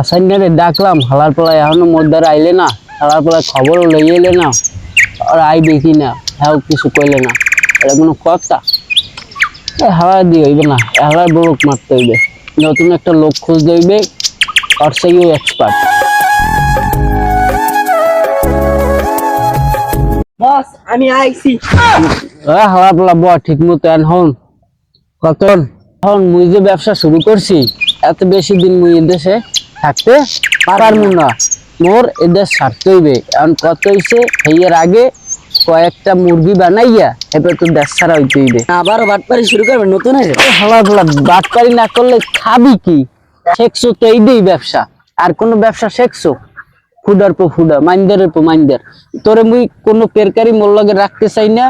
হাসাইনারে ডাকলাম, হালার পোলা এখনো মোদ্দার আইলে না, হালার পোলা খবরও লইয়ে এলে না, আর আইবে কি না হ্যাঁ কিছু কইলে না। এটা কোনো কথা? হালা দিয়ে হইবে না, হালার বড়ক মারতে হইবে, নতুন একটা লোক খুঁজতে হইবে, আর সেইও এক্সপার্ট। বস আমি আইছি। হালা পোলা ব ঠিক মতো হন কতন এখন মুই যে ব্যবসা শুরু করছি, এত বেশি দিন মুই এদেশে থাকতে পারবো না, মোর এদেশ ছাড়তে হইবে। এখন কত হইছে এর আগে কয়েকটা মুরগি বানাইয়া এবার তো দেশ ছাড়া হইতে হইবে। আবারও বাটপারি শুরু করবে নতুন হয়ে? হালা পোলা বাটপারি না করলে খাবি কি? শেখছো তো এইটাই ব্যবসা, আর কোনো ব্যবসা শেখছো? ফুডার পো ফুডা, মাইন্দারের পো মাইন্দার। তোরে মুই কোনো পেরকারি মোর লগে রাখতে চাই না,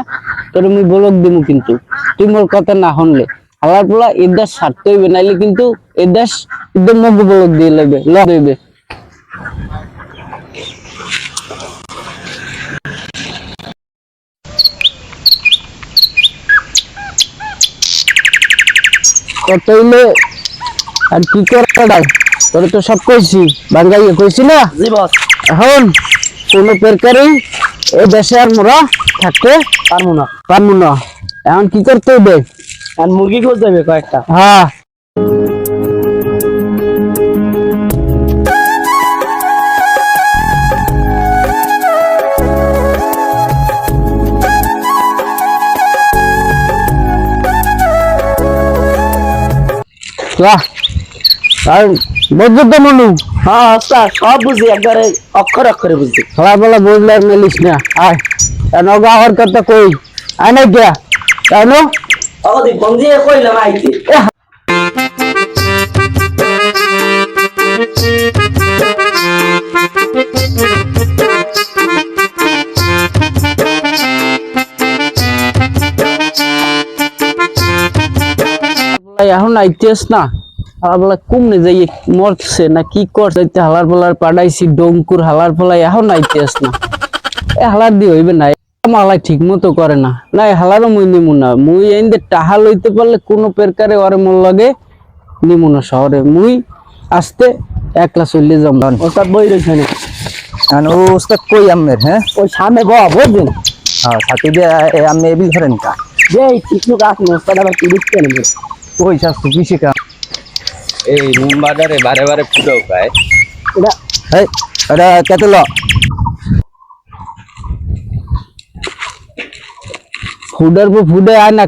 তোরে মুই বলক দিমু, কিন্তু তুই মোর কথা না শুনলে। হালার পোলা এ দেশ ছাড়তে হইবে, নাইলে কিন্তু এ দেশ একদম মগ বলক দিয়ে লাগবে লইবে। কত হইলে আর কি করা? তোরে তো সব কইছি, বাঙ্গাইয়ে কইছি না? জি বস। এখন কোনো পেরকারি এই দেশে আর মোরা থাকতে পারবো না। এখন কি করতে হইবে? আর মুরগি খুঁজতে হবে কয়েকটা। হ্যাঁ, আর বুঝছো তো মনু? হ্যাঁ ওস্তাদ সব বুঝি, একবারে অক্ষরে অক্ষরে বুঝি। সবাই বলে বুঝলে আর মেলিস না। আয় নগা হওয়ার কথা কই আয় না গিয়া কেন? ওদি ফোন দিয়ে কইলাম আইছি। এখন আইতেস না, হালার বেলা কমনে যাই মরছে না কি করছে, হালার বেলার পাঠাইছি ডঙ্কুর, হালার বেলা এখন আইতেস না। এ হালার দিয়ে হইবে না, মালাই ঠিক মতো করে না, না হালারও মুই নিমু না। মুই এনে টাহা লইতে পারলে কোনো পেরকারে ওরে মোর লাগে নিমু না শহরে, মুই আসতে একলা চলে যাম। ওস্তাদ বই রইছে না? ও ওস্তাদ কই আমের? হ্যাঁ ওই সামনে বুঝছেন? হ্যাঁ সাথে দিয়ে আমি এবি ধরেন কা যে কিছু গাছ ওস্তাদ আবার কি দিচ্ছে না? ওই শাস্তি কৃষি কাম এই নুন বাজারে বারে বারে ফুটাও পায়। এটা এই এটা কেতল ফুডার পর ফুডে আয় না।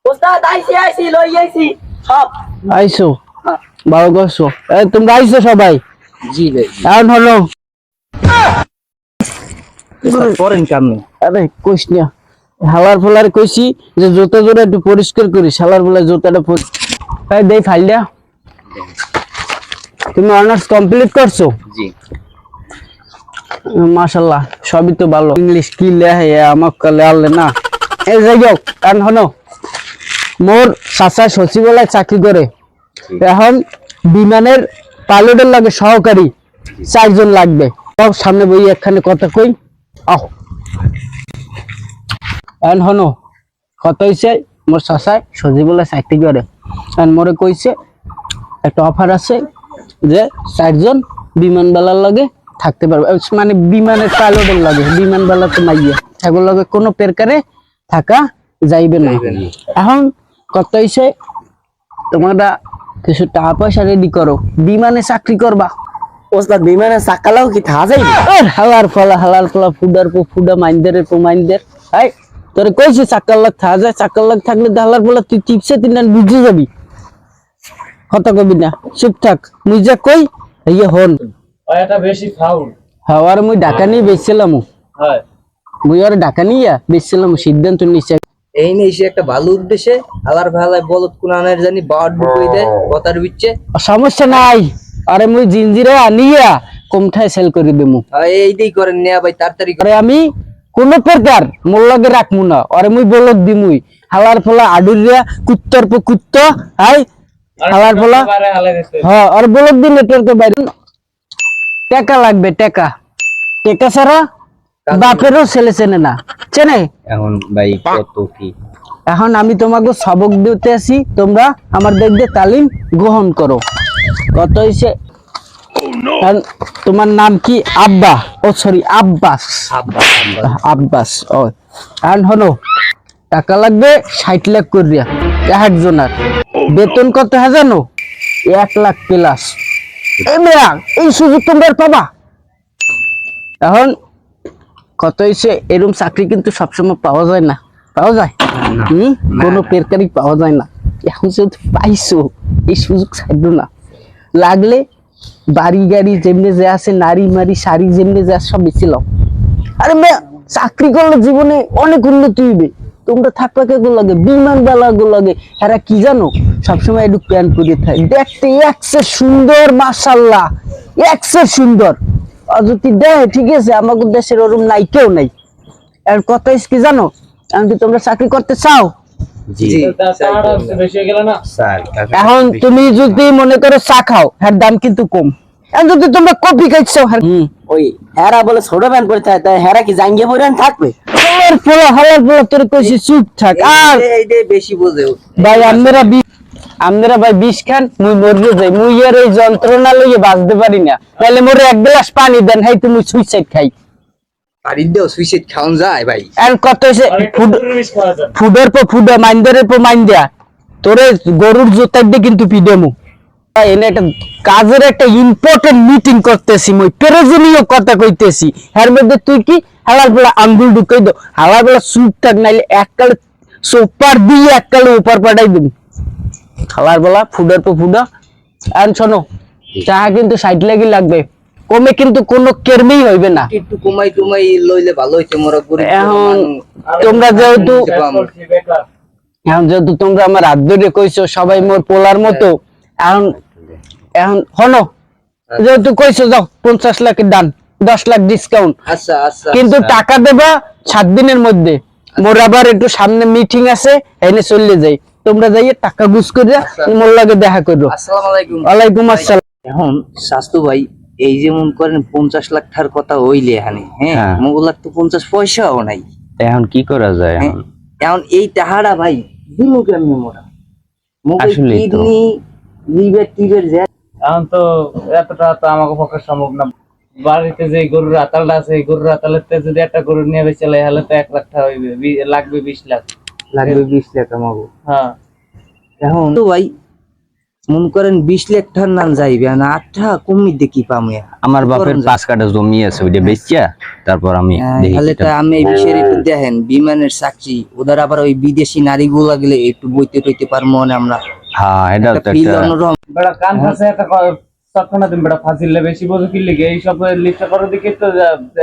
ওস্তাদ আইছি লই আইছি সব। আইসো ভালো করছো, তোমরা আইসো সবাই? জি ভাই। এখন হলো করেন কামনি? আরে কইস না, হালার ফলার কইছি যে জুতা জোড়া একটু পরিষ্কার করি, হালার ফলার জুতাটা দেই ফাইলটা। তুমি অনার্স কমপ্লিট করছো? জি। মাশাআল্লাহ, সবই তো ভালো। ইংলিশ কি লেহে আমাক কালে আলে না। এই যাই হোক, কারণ হলো মোর চাচা সচিবালয় চাকরি করে, এখন বিমানের পাইলটের লাগে সহকারী 4 জন লাগবে। সব সামনে বই একখানে কথা কই আহ। এখন হনো কত হইছে, মোর চাচায় সচিবালয় চাকরি করে, এখন মোরে কইছে একটা অফার আছে যে 4 জন বিমানবালার লাগে থাকতে পারবে, মানে বিমানের পাইলটের লাগে, বিমানবালা তো নাইয়া এগুলো লাগে কোনো পেরকারে থাকা যাইবে না। এখন কত হইছে, তোমরা কিছু টাকা পয়সা রেডি করো, বিমানে চাকরি করবা। ওস্তাদ বিমানে সাকালাও কি থা যাইবে? হালার ফলা ফুডার পো ফুডা মাইন্দারের পো মাইন্দার। হাই তোরে কইছি চাকার লাগ থা যায়, চাকার লাগ থাকলে হালার ফলা তুই টিপসে তিন বুঝে যাবি, কথা কবি না, চুপ থাক। মুই যা কই ইয়ে হন। এটা বেশি ফাউল। হাওয়ার মুই ঢাকা নিয়ে বেচছিলাম, হয় মুই আর ঢাকা নিয়ে বেচছিলাম, সিদ্ধান্ত নিচ্ছে। এই নেই সে একটা ভালো উদ্দেশ্যে আলার ভালায় বলত কুনানের জানি বাট ঢুকই দেয় কথার বিচ্ছে। সমস্যা নাই, আরে মুই জিনজিরা আনিয়া কমঠায় সেল করে দেবো। এই দিই করেন নেয়া ভাই তাড়াতাড়ি করে। আরে আমি কোন প্রকার মোর লগে রাখমু না, আরে মুই বলক দিমুই। হালার ফলা আডুরিয়া কুত্তর পো কুত্ত, হাই হালার ফলা হ্যাঁ, আর বলক দিন নেটওয়ার্কে বাইরে টাকা লাগবে, টাকা টাকা ছাড়া বাপেরও ছেলে চেনে না, চেনে? এখন ভাই কত কি? এখন আমি তোমাকে সবক দিতে আসি, তোমরা আমার দেখবে তালিম গ্রহণ করো। কত হইছে আর তোমার নাম কি? আব্বা, ও সরি আব্বাস। আব্বাস, ও আর হলো টাকা লাগবে 60 লাখ করিয়া একজনের। বেতন কত হয় জানো? 1 লাখ প্লাস। এই মেয়া, এই সুযোগ তোমরা পাবা। এখন কত হয়েছে, এরকম চাকরি কিন্তু সবসময় পাওয়া যায় না। পাওয়া যায়? কোনো পেরকারি পাওয়া যায় না। এখন যেহেতু পাইছো, এই সুযোগ ছাড়ো না। লাগলে বাড়ি গাড়ি যেমনি যে আছে, নারী মারি শাড়ি যেমনি যে আছে, সব বেশি লাও। আরে মেয়া, চাকরি করলে জীবনে অনেক উন্নতি হইবে। তোমরা থাকলে কে গো লাগে, বিমান বেলা গো লাগে। এরা কি জানো, সবসময় একটু প্যান্ট পরে থাকে, দেখতে একসে সুন্দর, মাশাআল্লাহ একসে সুন্দর। আর যদি দেয় ঠিক আছে, আমাদের দেশের ওরম নাই, কেউ নাই। আর কথা কি জানো, এখন কি তোমরা চাকরি করতে চাও? এখন তুমি যদি মনে করো চা খাও, এর দাম কিন্তু কম। এখন যদি তোমরা কফি খাইছো, ওই হেরা বলে ছোট প্যান্ট পরে থাকে, তাই হেরা কি জাঙ্গিয়ে পরে থাকবে? হালার পোলা তোর কইছি চুপ থাক। আর এইটাই বেশি বোঝে ও। ভাই আমরা ভাই বিষ খান, মুই মরে যাই। মুই আর এই যন্ত্রণা লইয়ে বাঁচতে পারি না। তাহলে মোরে 1 গ্লাস পানি দেন, হাই তুমি সুইসাইড খাই। বাড়ির দেও সুইসাইড খাওন যায় ভাই। আর কত হইছে, ফুডের পর ফুড, মাইন্দারের পর মাইন্দা, তোরে গরুর জোতার দিয়ে কিন্তু পিডেমু। এনে একটা কাজের একটা ইম্পর্টেন্ট মিটিং করতেছি, মই প্রয়োজনীয় কথা কইতেছি। এর মধ্যে তুই কি হালার বেলা আঙ্গুল ঢুকাই দো? হালার বেলা চুপ থাক, নাইলে এককালে সোপার দিয়ে এককালে উপর পাঠাই দিবি। হালার বেলা ফুডের পর ফুডা। আর শোনো, চা কিন্তু 60 লাগি লাগবে, কমে কিন্তু কোনো কেরমেই হইবে না। একটু কমাই টুমাই লইলে ভালো হইতো মোরা গরিব। এখন তোমরা যেহেতু তোমরা আমার হাত ধরে কইছো সবাই মোর পোলার মতো, এখন হনো যেহেতু কইছো, যাও 50 লাখের দান, 10 লাখ ডিসকাউন্ট। আচ্ছা আচ্ছা, কিন্তু টাকা দেবা 7 দিনের মধ্যে। মোর আবার একটু সামনে মিটিং আছে, এনে চলে যাই। তোমরা যাইয়ে টাকা গুছ করে মোর লাগে দেখা করো। আসসালামু আলাইকুম। ওয়ালাইকুম আসসালাম। এখন স্বাস্থ্য ভাই, এই যে মন করেন 50 লাখ টাকার কথা হইলে এখানে, হ্যাঁ মোগলার তো 50 পয়সাও নাই। এখন কি করা যায়? এখন এই টাকাটা ভাই দিমু কেমনে মোরা? মোগল কিডনি লিভার টিভার যে এখন তো এতটা তো আমাকে পক্ষে সম্ভব না। বাড়িতে যে গরুর আতালটা আছে, এই গরুর আতালের যদি একটা গরু নিয়ে বেঁচে লাই, হলে তো 1 লাখ টাকা হইবে, লাগবে 20 লাখ। লাগবে 20 লাখ আমাকে। হ্যাঁ, এখন তো ভাই মন করেন 20 লাখ টাকার নাম যাইবে না, 8 টাকা কমি দেখি পামু। আমার বাপের 5 কাঠা জমি আছে, ওইটা বেচিয়া তারপর আমি তাহলে তো আমি এই বিষয়ে একটু দেখেন, বিমানের চাকরি, ওদের আবার ওই বিদেশি নারীগুলো লাগলে একটু বইতে টইতে পারবো না আমরা। হ্যাঁ, এটা তো feel একটা বেড়া কান ফাঁসে একটা তৎক্ষণাৎ দিন বেড়া ফাজিলে বেশি বোঝো কি লিগে এইসব লিস্টটা করে দিকে তো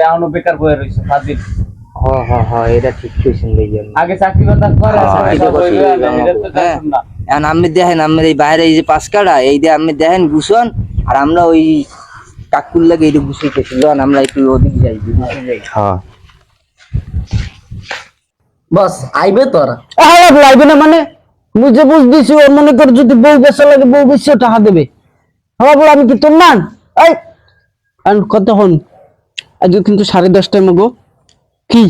এখনো বেকার বয়ে রয়েছে ফাজিল। হ্যাঁ এটা ঠিক কইছেন ভাইয়া। আগে চাকরি বাকরি করে এখন আপনি দেখেন, আমরা এই বাইরে এই যে 5 কাঠা, এই যে আপনি দেখেন গুছন, আর আমরা ওই কাকুর লাগে এইটু গুছাইতেছি। যখন আমরা একটু ওদিক যাই, হ্যাঁ বস আইবে তোরা? লাগবে না মানে, বুঝে বুঝ দিছি। ও মনে করে যদি বউ বেচা লাগে, বউ বেচে টাকা দেবে। হ্যাঁ বলে আমি কি তোর মান? এই কতক্ষণ? আজকে কিন্তু 10:30 মগো কি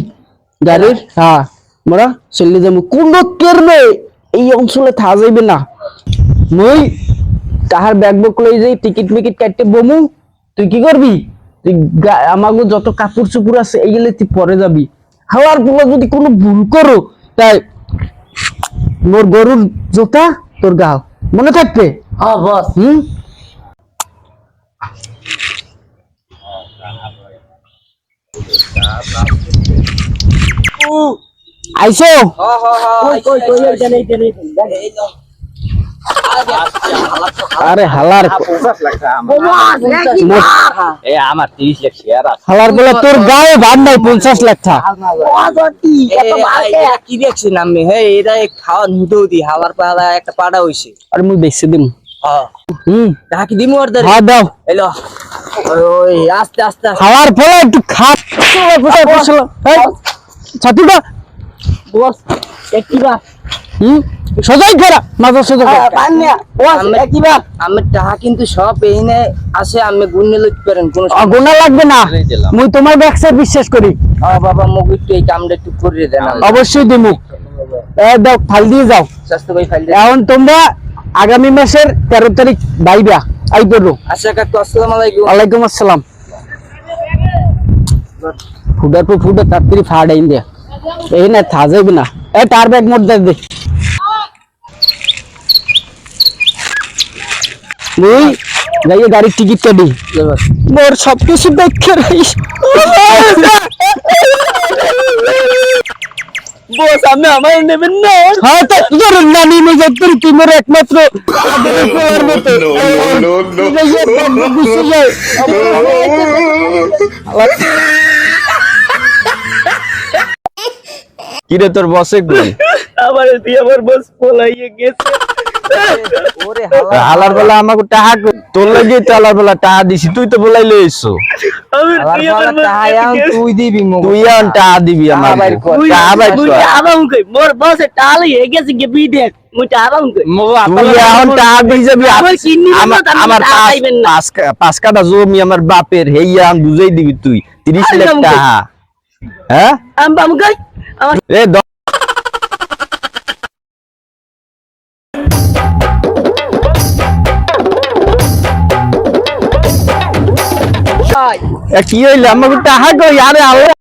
গাড়ির, হ্যাঁ মোরা চলে যাবো। কোনো কেরবে এই অঞ্চলে থাকা যাইবে না। মই তাহার ব্যাগ বুক লই যাই, টিকিট মিকিট কাটতে বমু। তুই কি করবি? তুই আমাগো যত কাপড় চুপুর আছে এইগুলো তুই পরে যাবি। হাওয়ার পোলা যদি কোনো ভুল করো, তাই মোর গরুর জোতা তোর গাও, মনে থাকবে? হ্যাঁ বস। আইসো? আরে হালার আমার 30 লাখ শেয়ার আছে। হালার বলে তোর গায়ে ভার নাই 50 লাখ টাকা। কি দেখছেন আমি? হ্যাঁ এটা খাওয়া নুটেও দি, হাওয়ার পালা একটা পাড়া হইছে। আর মুই বেচে দিম। টাকা কি দিমু অর্ডার? হ্যাঁ দাও। এলো ওই আস্তে আস্তে হালার ফলে একটু খাট ছাতুটা বস একটিবা সোজাই করা মাথা সোজা করা। পান্না বস একটিবা। আমার টাকা কিন্তু সব এইনে আছে, আমি গুনে লইতে পারেন কোন গোনা লাগবে না, মুই তোমার ব্যবসায় বিশ্বাস করি। বাবা মুখ একটু এই কামটা একটু করে দেন। অবশ্যই দিমু। দাও, ফাইল দিয়ে যাও। স্বাস্থ্য ভাই ফাইল এখন তোমরা আগামী মাসের 13 তারিখ বাইবা, আই করো। আচ্ছা কাকু, আসসালামু আলাইকুম। ওয়ালাইকুম আসসালাম। ফুডার পর ফুডার তাড়াতাড়ি ফাড়াই দে, এই না থা যাবে না। এ তার ব্যাগ মোট দে দে। মুই যাইয়ে গাড়ির টিকিট কাটি, মোর সবকিছু দেখে রাখিস। বস আপনি আমার নেবেন না? হ্যাঁ তো তোর নানি মজা তোর তোমার একমাত্র কিরে তোর বসে কই? আমার দিয়ে আমার বস পলাইয়ে গেছে। ওরে হালার বেলা আমাকে টাহা তোর লাগি তো হালার বেলা টাহা দিছি, তুই তো বলাই লইছো। আমি হালার দিয়ে পালা আমার বস টাহায়াম তুই দিবি মুখ। তুই এখন টাহা দিবি আমার, বাইর কর। টাহা বাইর কর। আবাউন কই মোর বসে টালে গেছে গে বিদেশ মুই আবাউন কই তুই এখন টাহা দিয়ে যাবি। আমার কিডনি আমার টাকা পাইবেন না। পাঁচ কাটা জমি আমার বাপের, হেইয়া আমি বুঝাই দিবি তুই 30 লাখ আইলাম কই? টাহা। হ্যাঁ আম কই আমার এ কি হইলে আমাকে টাহা কই? আরে আল্লাহ